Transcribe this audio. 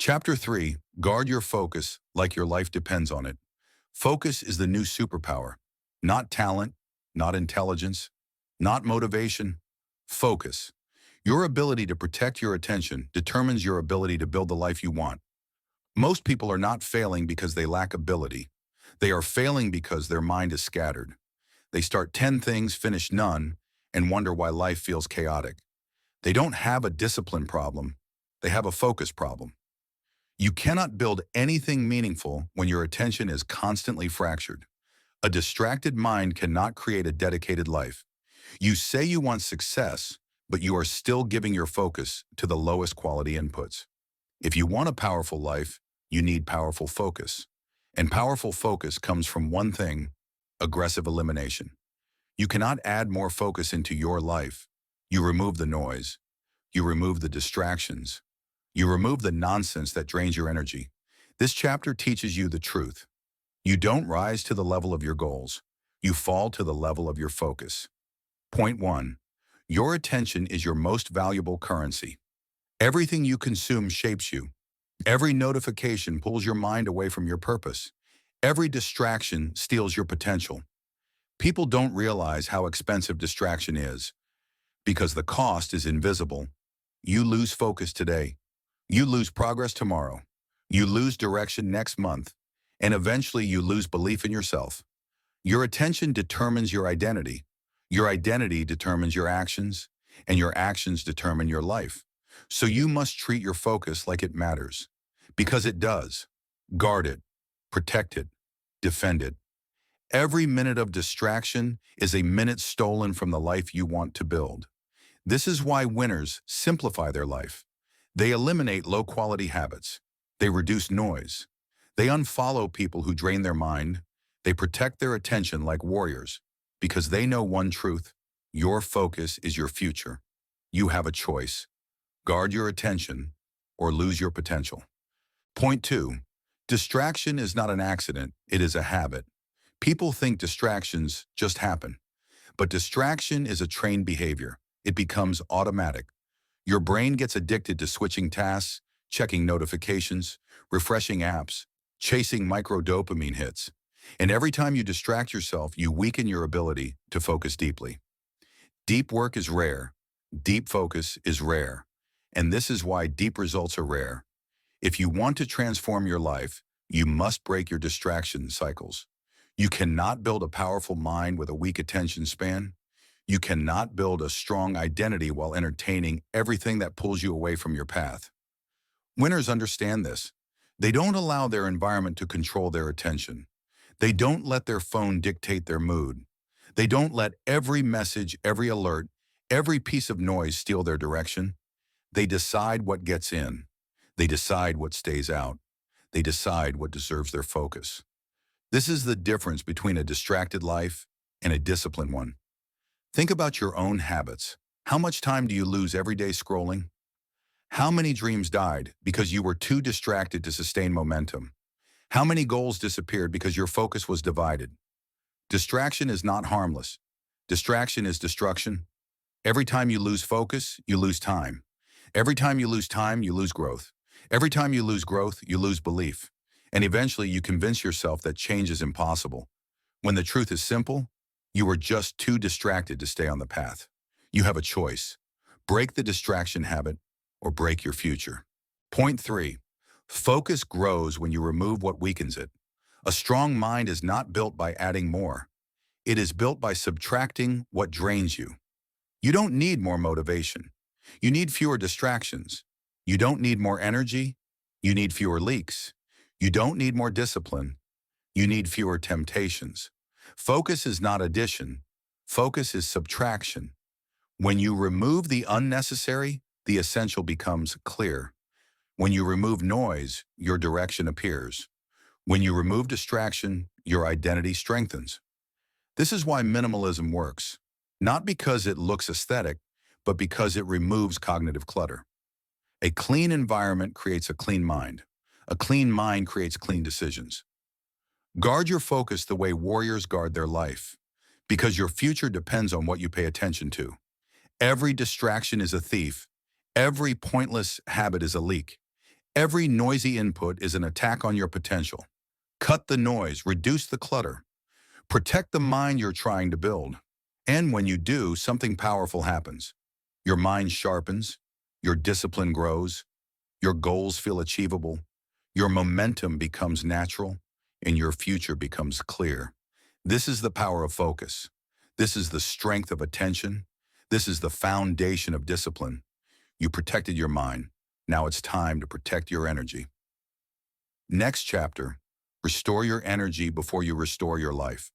Chapter 3, Guard Your Focus Like Your Life Depends on It. Focus is the new superpower. Not talent, not intelligence, not motivation. Focus. Your ability to protect your attention determines your ability to build the life you want. Most people are not failing because they lack ability. They are failing because their mind is scattered. They start 10 things, finish none, and wonder why life feels chaotic. They don't have a discipline problem. They have a focus problem. You cannot build anything meaningful when your attention is constantly fractured. A distracted mind cannot create a dedicated life. You say you want success, but you are still giving your focus to the lowest quality inputs. If you want a powerful life, you need powerful focus. And powerful focus comes from one thing: aggressive elimination. You cannot add more focus into your life. You remove the noise. You remove the distractions. You remove the nonsense that drains your energy. This chapter teaches you the truth. You don't rise to the level of your goals. You fall to the level of your focus. Point 1. Your attention is your most valuable currency. Everything you consume shapes you. Every notification pulls your mind away from your purpose. Every distraction steals your potential. People don't realize how expensive distraction is because the cost is invisible. You lose focus today. You lose progress tomorrow. You lose direction next month. And eventually you lose belief in yourself. Your attention determines your identity. Your identity determines your actions. And your actions determine your life. So you must treat your focus like it matters. Because it does. Guard it. Protect it. Defend it. Every minute of distraction is a minute stolen from the life you want to build. This is why winners simplify their life. They eliminate low-quality habits. They reduce noise. They unfollow people who drain their mind. They protect their attention like warriors because they know one truth: your focus is your future. You have a choice. Guard your attention or lose your potential. Point 2. Distraction is not an accident, it is a habit. People think distractions just happen. But distraction is a trained behavior. It becomes automatic. Your brain gets addicted to switching tasks, checking notifications, refreshing apps, chasing micro-dopamine hits. And every time you distract yourself, you weaken your ability to focus deeply. Deep work is rare. Deep focus is rare. And this is why deep results are rare. If you want to transform your life, you must break your distraction cycles. You cannot build a powerful mind with a weak attention span. You cannot build a strong identity while entertaining everything that pulls you away from your path. Winners understand this. They don't allow their environment to control their attention. They don't let their phone dictate their mood. They don't let every message, every alert, every piece of noise steal their direction. They decide what gets in. They decide what stays out. They decide what deserves their focus. This is the difference between a distracted life and a disciplined one. Think about your own habits. How much time do you lose every day scrolling? How many dreams died because you were too distracted to sustain momentum? How many goals disappeared because your focus was divided? Distraction is not harmless. Distraction is destruction. Every time you lose focus, you lose time. Every time you lose time, you lose growth. Every time you lose growth, you lose belief. And eventually you convince yourself that change is impossible. When the truth is simple, you are just too distracted to stay on the path. You have a choice. Break the distraction habit or break your future. Point 3. Focus grows when you remove what weakens it. A strong mind is not built by adding more. It is built by subtracting what drains you. You don't need more motivation. You need fewer distractions. You don't need more energy. You need fewer leaks. You don't need more discipline. You need fewer temptations. Focus is not addition. Focus is subtraction. When you remove the unnecessary, the essential becomes clear. When you remove noise, your direction appears. When you remove distraction, your identity strengthens. This is why minimalism works. Not because it looks aesthetic, but because it removes cognitive clutter. A clean environment creates a clean mind. A clean mind creates clean decisions. Guard your focus the way warriors guard their life, because your future depends on what you pay attention to. Every distraction is a thief. Every pointless habit is a leak. Every noisy input is an attack on your potential. Cut the noise, reduce the clutter. Protect the mind you're trying to build. And when you do, something powerful happens. Your mind sharpens, your discipline grows, your goals feel achievable, your momentum becomes natural, and your future becomes clear. This is the power of focus. This is the strength of attention. This is the foundation of discipline. You protected your mind. Now it's time to protect your energy. Next chapter, restore your energy before you restore your life.